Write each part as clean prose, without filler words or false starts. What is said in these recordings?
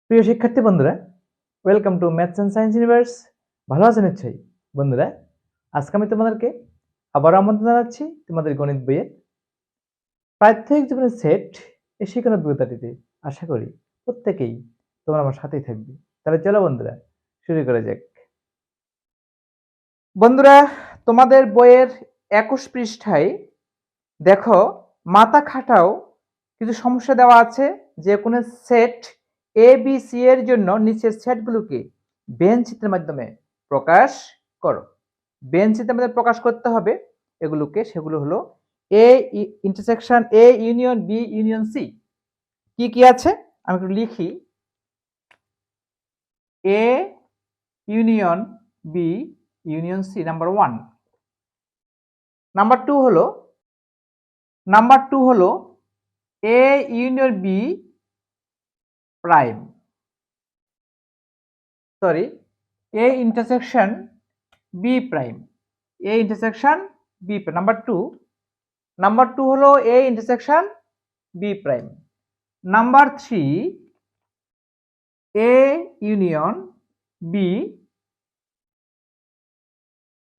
প্রিয় শিক্ষার্থী বন্ধুরা, welcome to maths and science universe. ভালো আছেন নিশ্চয়ই বন্ধুরা। আজকে আমি তোমাদেরকে আবার আমন্ত্রণ জানাচ্ছি তোমাদের গণিত বইয়ের প্রাত্যহিক জীবনের সেট এই শিক্ষানোর বিজ্ঞতাটিতে। আশা করি প্রত্যেকেই তোমরা আমার সাথেই থাকবে। তাহলে চলো বন্ধুরা, শুরু করা যাক। বন্ধুরা, তোমাদের বইয়ের 21 পৃষ্ঠায় দেখো, মাথা খাটাও কিছু সমস্যা দেওয়া আছে। যে কোনো সেট এ বি সি এর জন্য নিচের সেটগুলোকে বেন চিত্রের মাধ্যমে প্রকাশ করো। বেন চিত্রের মাধ্যমে প্রকাশ করতে হবে এগুলোকে। সেগুলো হলো A intersection A union B union C. কি কি আছে আমি একটু লিখি। A union B union C number 1। Number 2 হলো A union B prime, sorry, A intersection B prime, A intersection B prime number 2 হলো A intersection B prime. Number 3 A union B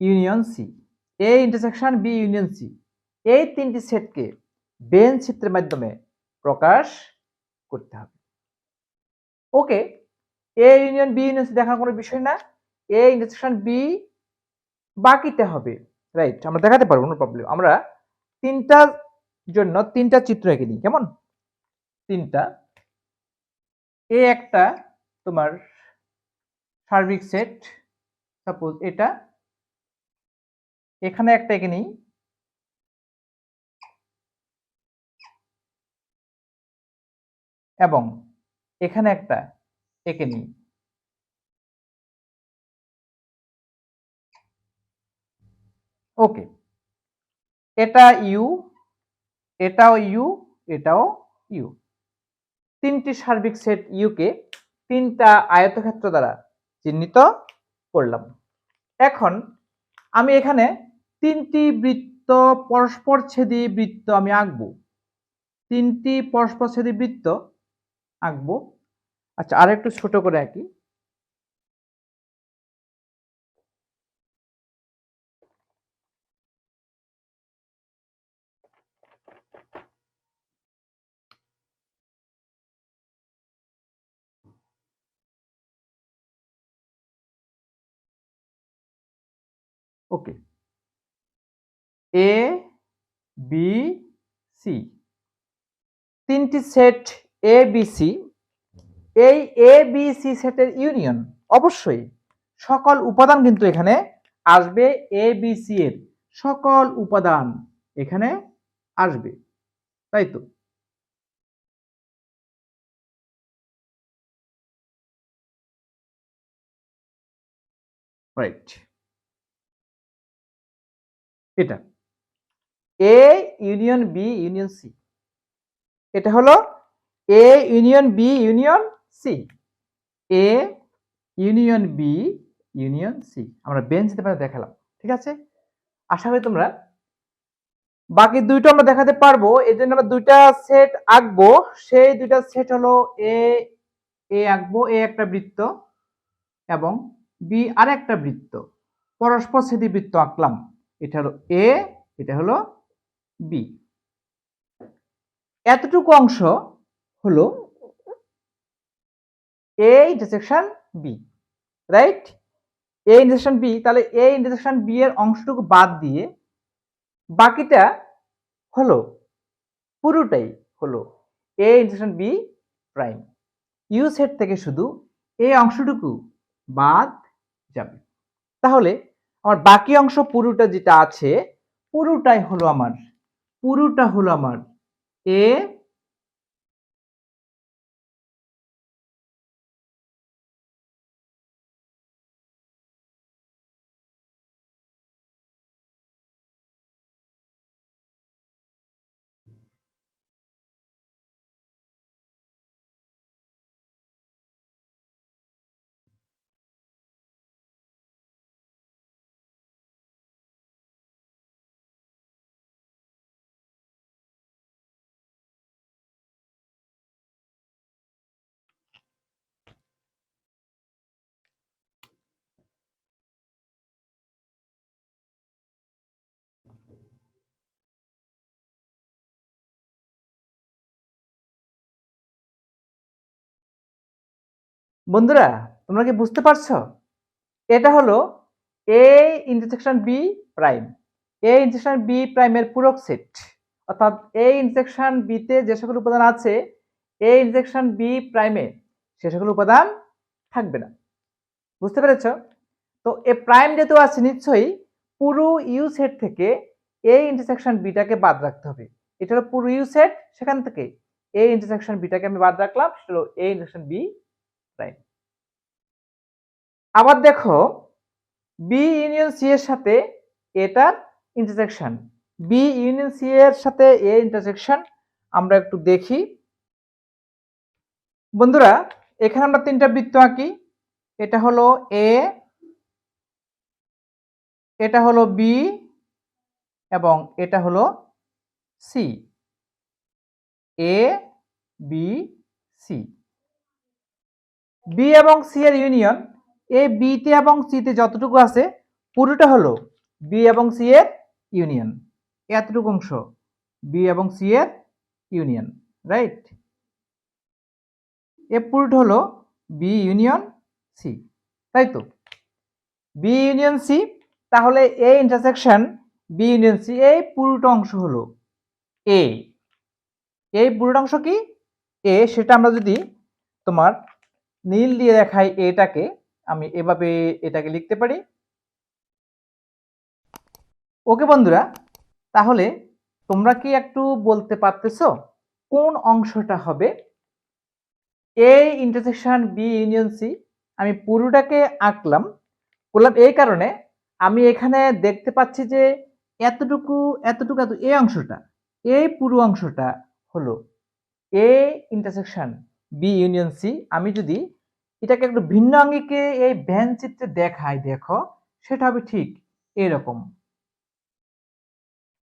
union C, A intersection B union C. এই তিনটি সেটকে Venn চিত্রের মাধ্যমে প্রকাশ করতে হবে। ওকে, এ union B union C দেখার কোনো বিষয় না। এ ইন্টারসেকশন বি বাকিতে হবে, রাইট, আমরা দেখাতে পারবো, নো প্রবলেম। আমরা তিনটার জন্য তিনটা চিত্র এঁকে নিই, কেমন? তিনটা। এ একটা তোমার সার্বিক সেট, সাপোজ এটা, এখানে একটা এঁকে নিই, এবং এখানে একটা এঁকে নিই। ওকে, এটা ইউ, এটাও ইউ, এটাও ইউ। তিনটি সার্বিক সেট ইউকে তিনটা আয়তক্ষেত্র দ্বারা চিহ্নিত করলাম। এখন আমি এখানে তিনটি বৃত্ত, পরস্পরছেদী বৃত্ত আমি আঁকবো। তিনটি পরস্পরছেদী বৃত্ত আঁকবো। আচ্ছা, আর একটু ছোট করে আঁকি। ওকে, এ বি সি, তিনটি সেট এ বি সি। এই এ বি সি সেটের ইউনিয়ন, অবশ্যই সকল উপাদান কিন্তু এখানে আসবে। এ বি সি এর সকল উপাদান এখানে আসবে, তাই তো? রাইট, এটা A union B union C, এটা হলো A union B union C, A union B union C. আমরা বেঞ্চ দেখালাম, ঠিক আছে? আশা করি তোমরা বাকি দুইটা আমরা দেখাতে পারবো। এই জন্য আমরা দুইটা সেট আঁকবো। সেই দুইটা সেট হলো এ, এ আঁকবো, এ একটা বৃত্ত, এবং বি আর একটা বৃত্ত, পরস্পর ছেদী বৃত্ত আঁকলাম। এটা হলো এ, এটা হলো বি। এতটুকু অংশ হলো A intersection B, right? A intersection B, তাহলে এ ইন্টারসেকশন বি এর অংশটুকু বাদ দিয়ে বাকিটা হলো, পুরোটাই হলো A intersection B prime. U set থেকে শুধু এই অংশটুকু বাদ যাবে। তাহলে আমার বাকি অংশ পুরোটা যেটা আছে, পুরোটা হলো আমার এ বন্ধুরা, তোমরা কি বুঝতে পারছো? এটা হলো A intersection B prime. A intersection B প্রাইমের পূরক সেট। অর্থাৎ এ ইন্টারসেকশন বি তে যে সকল উপাদান আছে, এ ইন্টারসেকশন বি প্রাইমে সে সকল উপাদান থাকবে না। বুঝতে পেরেছো? তো এ প্রাইম যেহেতু আছে, নিশ্চয়ই পুরো ইউ সেট থেকে এ ইন্টারসেকশন বিটাকে বাদ রাখতে হবে। এটা হলো পুরো ইউ সেট, সেখান থেকে এ ইন্টারসেকশন বিটাকে আমি বাদ রাখলাম, সেটা হলো এ ইন্টারসেকশন বি প্রাইম। আবার দেখো, বি ইউনিয়ন সি এর সাথে এটার ইন্টারসেকশন, বি ইউনিয়ন সি এর সাথে এ ইন্টারসেকশন আমরা একটু দেখি। বন্ধুরা, এখানে আমরা তিনটা বৃত্ত আঁকি। এটা হলো এ, এটা হলো বি এবং এটা হলো C. A B C, B এবং সি এর ইউনিয়ন, এ বি তে এবং সি তে যতটুকু আছে পুরোটা হলো বি এবং সি এর ইউনিয়ন। এতটুকু অংশ বি এবং সি এর ইউনিয়ন, রাইট? এ পুরোটা হলো বি ইউনিয়ন সি, তাই তো? বি ইউনিয়ন সি, তাহলে A intersection B union C, এই পুরোটা অংশ হলো এ। এই পুরোটা অংশ কি এ, সেটা আমরা যদি তোমার নীল দিয়ে দেখাই এটাকে, আমি এভাবে এটাকে লিখতে পারি। ওকে বন্ধুরা, তাহলে তোমরা কি একটু বলতে পারতেছো কোন অংশটা হবে A intersection B union C? আমি পুরোটাকে আঁকলাম, বললাম এই কারণে আমি এখানে দেখতে পাচ্ছি যে এতটুকু এতটুকু এত, এই অংশটা, এই পুরো অংশটা হলো A intersection B union C. আমি যদি এটাকে একটু ভিন্ন আঙ্গিকে এই ভ্যান চিত্রে দেখাই, দেখো সেটা হবে ঠিক এরকম,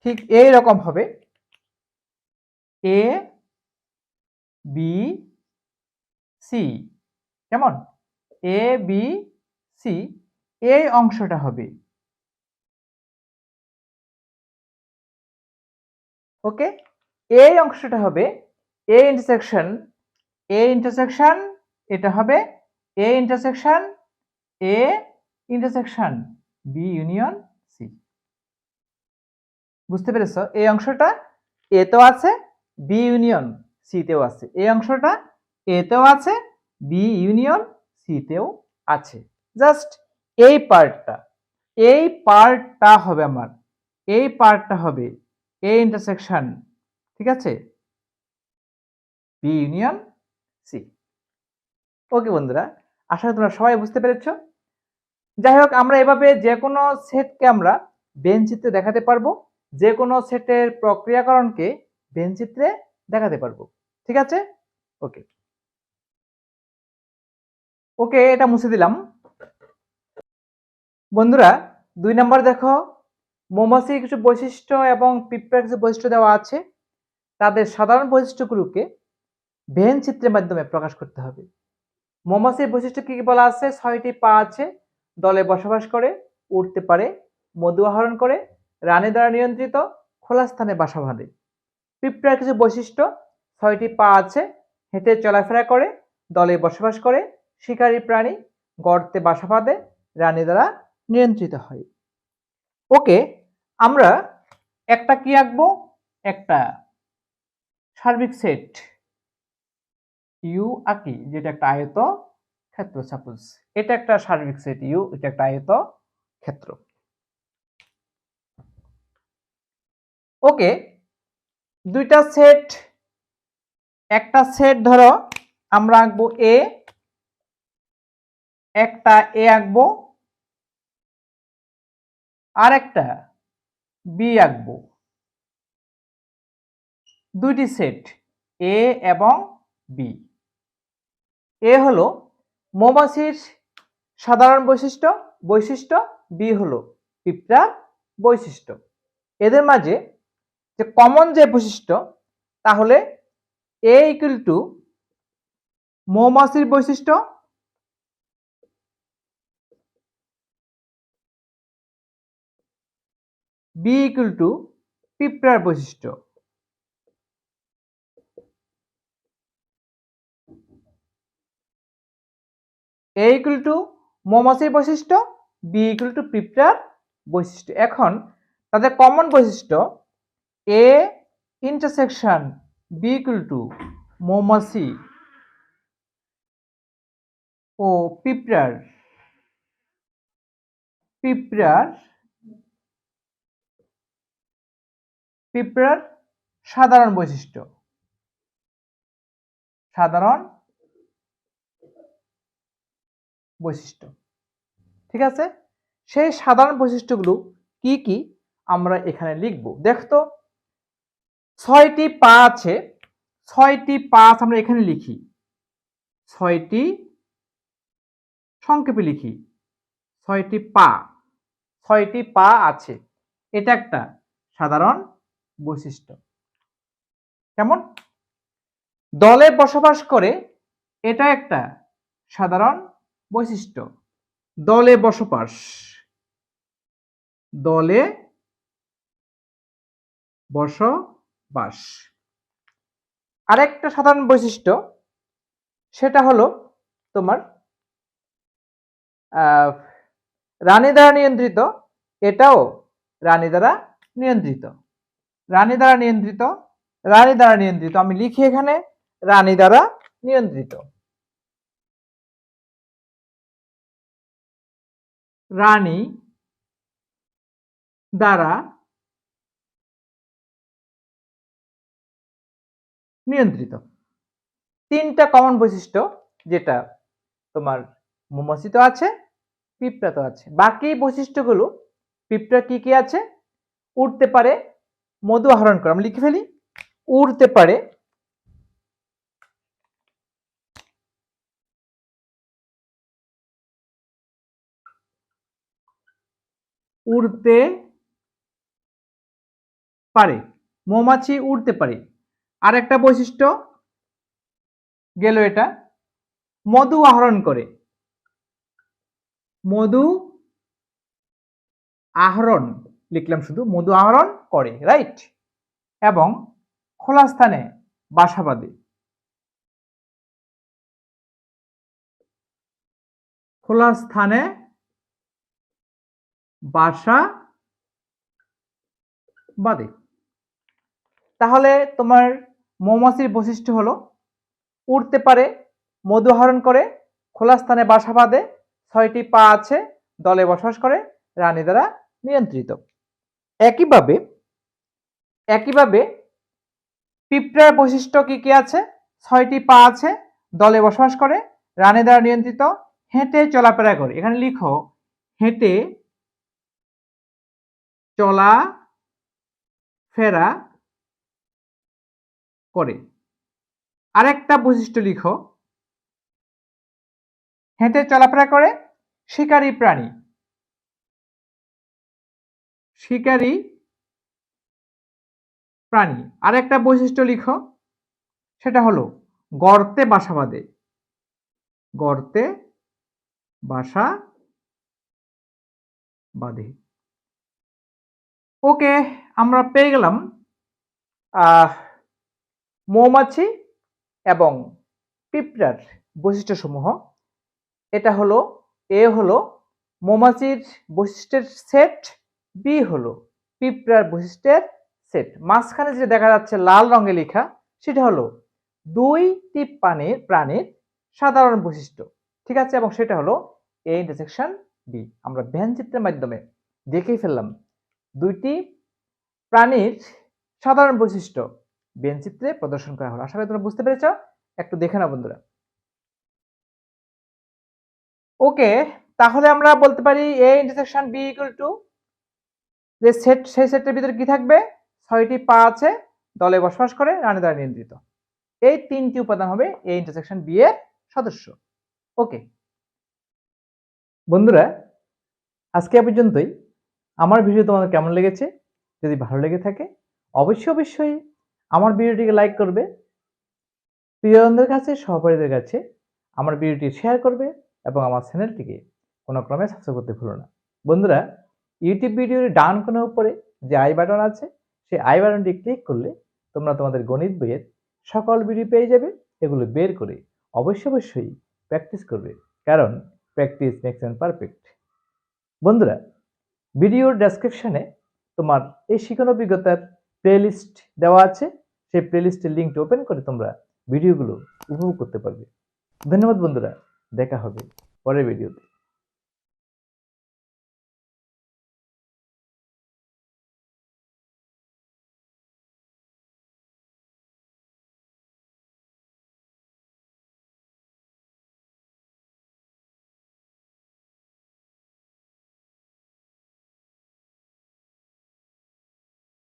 ঠিক এইরকম হবে। এ বি সি, কেমন? এ বি সি, এই অংশটা হবে, ওকে? এই অংশটা হবে এ ইন্টারসেকশন, এ ইন্টারসেকশন, এটা হবে A intersection A intersection B union C. বুঝতে পেরেছো? এই অংশটা এ তেও আছে, বি ইউনিয়ন সি তেও আছে। এই অংশটা এ তেও আছে, বি ইউনিয়ন সি তেও আছে। জাস্ট এই পার্টটা, এই পার্টটা হবে আমার, এই পার্টটা হবে এ ইন্টারসেকশন, ঠিক আছে, বি ইউনিয়ন সি। ওকে বন্ধুরা, আশা করি তোমরা সবাই বুঝতে পেরেছো। যাই হোক, আমরা এভাবে যে কোনো সেটকে আমরা বেন চিত্রে দেখাতে পারবো, যে কোনো সেটের প্রক্রিয়াকরণকে বেন চিত্রে দেখাতে পারবো, ঠিক আছে? ওকে ওকে, এটা মুছে দিলাম। বন্ধুরা, 2 নম্বর দেখো, মৌমাছির কিছু বৈশিষ্ট্য এবং পিঁপড়ার কিছু বৈশিষ্ট্য দেওয়া আছে। তাদের সাধারণ বৈশিষ্ট্যগুলোকে ভেন চিত্রের মাধ্যমে প্রকাশ করতে হবে। মৌমাছির বৈশিষ্ট্য কি কি বলা আছে? 6টি পা আছে, দলে বসবাস করে, উড়তে পারে, মধু আহরণ করে, রানী দ্বারা নিয়ন্ত্রিত, খোলা স্থানে বাসা বাঁধে। পিঁপড়ার কিছু বৈশিষ্ট্য: 6টি পা আছে, হেঁটে চলাফেরা করে, দলে বসবাস করে, শিকারী প্রাণী, গর্তে বাসা বাঁধে, রানী দ্বারা নিয়ন্ত্রিত হয়। ওকে, আমরা একটা কি আঁকবো? একটা সার্বিক সেট ইউ আঁকি, যেটা একটা আয়ত ক্ষেত্র। সাপোজ এটা একটা সার্বিক সেট ইউ, এটা একটা আয়ত ক্ষেত্র। ওকে, দুইটা সেট, একটা সেট ধরো আমরা আঁকবো এ, একটা এ আঁকবো, আর একটা বি আঁকবো। দুইটি সেট এ এবং বি। এ হলো মৌমাছির সাধারণ বৈশিষ্ট্য বৈশিষ্ট্য, বি হলো পিঁপড়ার বৈশিষ্ট্য। এদের মাঝে যে কমন যে বৈশিষ্ট্য, তাহলে এ ইকুয়াল টু মৌমাছির বৈশিষ্ট্য, বি ইকুয়াল টু পিঁপড়ার বৈশিষ্ট্য। এ ইকুয়াল টু মৌমাছির বৈশিষ্ট্য, বি ইকুয়াল টু পিঁপড়ার বৈশিষ্ট্য। এখন তাদের কমন বৈশিষ্ট্য A intersection B equal to মৌমাছি ও পিঁপড়ার পিঁপড়ার সাধারণ বৈশিষ্ট্য, ঠিক আছে। সেই সাধারণ বৈশিষ্ট্যগুলো কি কি আমরা এখানে লিখব। দেখতো 6টি পা আছে, 6টি পা আমরা এখানে লিখি, 6টি সংক্ষেপে লিখি, 6টি পা, 6টি পা আছে, এটা একটা সাধারণ বৈশিষ্ট্য। কেমন? দলে বসবাস করে, এটা একটা সাধারণ বৈশিষ্ট্য। দলে বসবাস, দলে বসবাস। আরেকটা সাধারণ বৈশিষ্ট্য সেটা হলো তোমার রানী দ্বারা নিয়ন্ত্রিত, এটাও রানী দ্বারা নিয়ন্ত্রিত, রানী দ্বারা নিয়ন্ত্রিত, রানী দ্বারা নিয়ন্ত্রিত। আমি লিখি এখানে রানী দ্বারা নিয়ন্ত্রিত, রানী দ্বারা নিয়ন্ত্রিত। তিনটা কমন বৈশিষ্ট্য, যেটা তোমার মৌমাছিতে আছে, পিঁপড়াতে আছে। বাকি বৈশিষ্ট্যগুলো পিঁপড়া কি কি আছে? উড়তে পারে, মধু আহরণ করে, আমি লিখে ফেলি উড়তে পারে, উড়তে পারে, মৌমাছি উড়তে পারে। আর একটা বৈশিষ্ট্য গেল, এটা মধু আহরণ করে, মধু আহরণ লিখলাম, শুধু মধু আহরণ করে, রাইট। এবং খোলা স্থানে বাসা বাঁধে, খোলা স্থানে বাসা বাঁধে। তাহলে তোমার মৌমাছির বৈশিষ্ট্য হলো উড়তে পারে, মধু আহরণ করে, খোলা স্থানে বাসা বাঁধে, 6টি পা আছে, দলে বসবাস করে, রানী দ্বারা নিয়ন্ত্রিত। একইভাবে পিঁপড়ার বৈশিষ্ট্য কি কি আছে? 6টি পা আছে, দলে বসবাস করে, রানী দ্বারা নিয়ন্ত্রিত, হেঁটে চলাফেরা করে। এখানে লিখো হেঁটে চলা ফেরা করে। আরেকটা বৈশিষ্ট্য লিখো, হেঁটে চলাফেরা করে, শিকারী প্রাণী, শিকারী প্রাণী। আরেকটা বৈশিষ্ট্য লিখো, সেটা হলো গর্তে বাসা বাঁধে, গর্তে বাসা বাঁধে। ওকে, আমরা পেয়ে গেলাম মৌমাছি এবং পিঁপড়ার বৈশিষ্ট্য সমূহ। এটা হলো এ হলো মৌমাছির বৈশিষ্ট্যের সেট, বি হলো পিঁপড়ার বৈশিষ্ট্যের সেট। মাঝখানে যে দেখা যাচ্ছে লাল রঙে লেখা, সেটা হলো 2টি প্রাণীর সাধারণ বৈশিষ্ট্য, ঠিক আছে। এবং সেটা হলো এ ইন্টারসেকশন বি। আমরা ব্যঞ্চিত্রের মাধ্যমে দেখেই ফেললাম 2টি প্রাণীর সাধারণ বৈশিষ্ট্য ব্যঞ্চিত্রে প্রদর্শন করা হলো। আশা করি তোমরা বুঝতে পেরেছ। একটু দেখে নাও বন্ধুরা। ওকে, তাহলে আমরা বলতে পারি A intersection B equal to যে সেট, সেই সেটের ভিতরে কি থাকবে? 6টি পা আছে, দলে বসবাস করে, রানী দ্বারা নিয়ন্ত্রিত। এই 3টি উপাদান হবে এ ইন্টারসেকশন বি এর সদস্য। ওকে বন্ধুরা, আজকে এ পর্যন্তই। আমার ভিডিও তোমাদের কেমন লেগেছে? যদি ভালো লেগে থাকে অবশ্যই আমার ভিডিওটিকে লাইক করবে, প্রিয়জনদের কাছে, সহপাঠীদের কাছে আমার ভিডিওটি শেয়ার করবে এবং আমার চ্যানেলটিকে কোনো ক্রমে সাবস্ক্রাইব করতে ভুলো না। বন্ধুরা, ইউটিউব ভিডিওর ডান কোণের উপরে যে আই বাটন আছে, সেই আই বাটনটি ক্লিক করলে তোমরা তোমাদের গণিত বইয়ের সকল ভিডিও পেয়ে যাবে। এগুলো বের করে অবশ্যই প্র্যাকটিস করবে। কারণ প্র্যাকটিস মেক্স ম্যান পারফেক্ট। বন্ধুরা, ভিডিওর ডেসক্রিপশনে তোমার এই শিখন অভিজ্ঞতার প্লেলিস্ট দেওয়া আছে, সেই প্লেলিস্টের লিঙ্কটি ওপেন করে তোমরা ভিডিওগুলো উপভোগ করতে পারবে। ধন্যবাদ বন্ধুরা, দেখা হবে পরের ভিডিওতে।